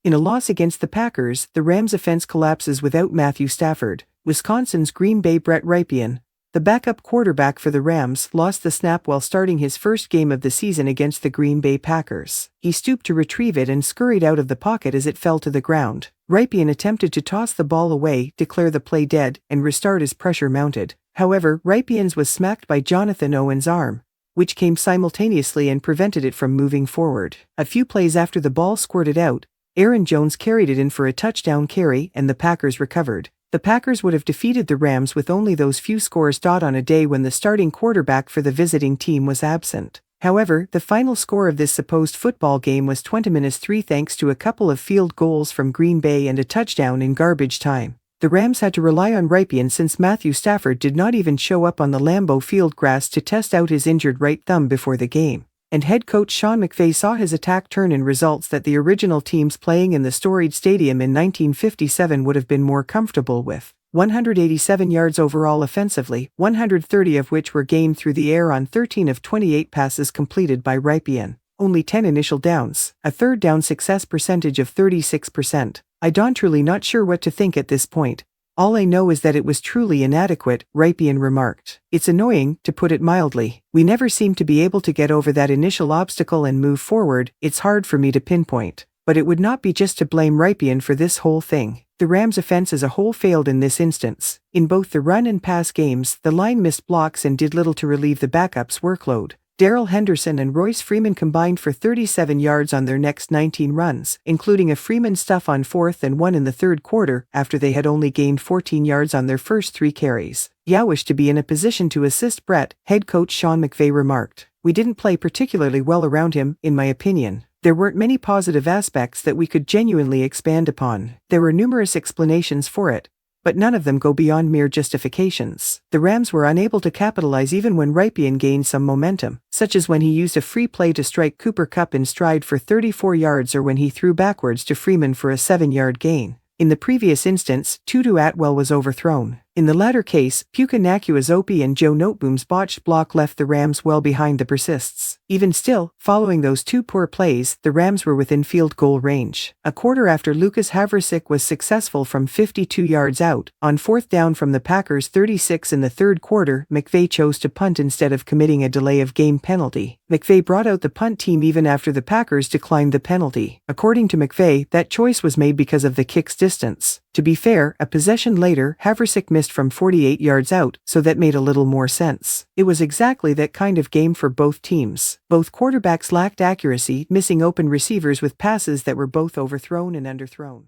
In a loss against the Packers, the Rams' offense collapses without Matthew Stafford. Wisconsin's Green Bay Brett Rypien, the backup quarterback for the Rams, lost the snap while starting his first game of the season against the Green Bay Packers. He stooped to retrieve it and scurried out of the pocket as it fell to the ground. Rypien attempted to toss the ball away, declare the play dead, and restart as pressure mounted. However, Rypien's was smacked by Jonathan Owen's arm, which came simultaneously and prevented it from moving forward. A few plays after the ball squirted out, Aaron Jones carried it in for a touchdown carry and the Packers recovered. The Packers would have defeated the Rams with only those few scores on a day when the starting quarterback for the visiting team was absent. However, the final score of this supposed football game was 20-3 thanks to a couple of field goals from Green Bay and a touchdown in garbage time. The Rams had to rely on Rypien since Matthew Stafford did not even show up on the Lambeau Field grass to test out his injured right thumb before the game. And head coach Sean McVay saw his attack turn in results that the original teams playing in the storied stadium in 1957 would have been more comfortable with. 187 yards overall offensively, 130 of which were gained through the air on 13 of 28 passes completed by Rypien. Only 10 initial downs, a third down success percentage of 36%. I'm truly not sure what to think at this point. All I know is that it was truly inadequate, Rypien remarked. It's annoying, to put it mildly. We never seem to be able to get over that initial obstacle and move forward. It's hard for me to pinpoint. But it would not be just to blame Rypien for this whole thing. The Rams' offense as a whole failed in this instance. In both the run and pass games, the line missed blocks and did little to relieve the backups' workload. Darrell Henderson and Royce Freeman combined for 37 yards on their next 19 runs, including a Freeman stuff on 4th and 1 in the third quarter after they had only gained 14 yards on their first 3 carries. "I wish to be in a position to assist Brett," head coach Sean McVay remarked. "We didn't play particularly well around him, in my opinion. There weren't many positive aspects that we could genuinely expand upon. There were numerous explanations for it, but none of them go beyond mere justifications. The Rams were unable to capitalize even when Rypien gained some momentum, such as when he used a free play to strike Cooper Kupp in stride for 34 yards or when he threw backwards to Freeman for a 7-yard gain. In the previous instance, Tutu Atwell was overthrown. In the latter case, Puka Nacua and Joe Noteboom's botched block left the Rams well behind the persists. Even still, following those 2 poor plays, the Rams were within field goal range. A quarter after Lucas Havrisik was successful from 52 yards out, on 4th down from the Packers' 36 in the third quarter, McVay chose to punt instead of committing a delay of game penalty. McVay brought out the punt team even after the Packers declined the penalty. According to McVay, that choice was made because of the kick's distance. To be fair, a possession later, Havrisik missed from 48 yards out, so that made a little more sense. It was exactly that kind of game for both teams. Both quarterbacks lacked accuracy, missing open receivers with passes that were both overthrown and underthrown.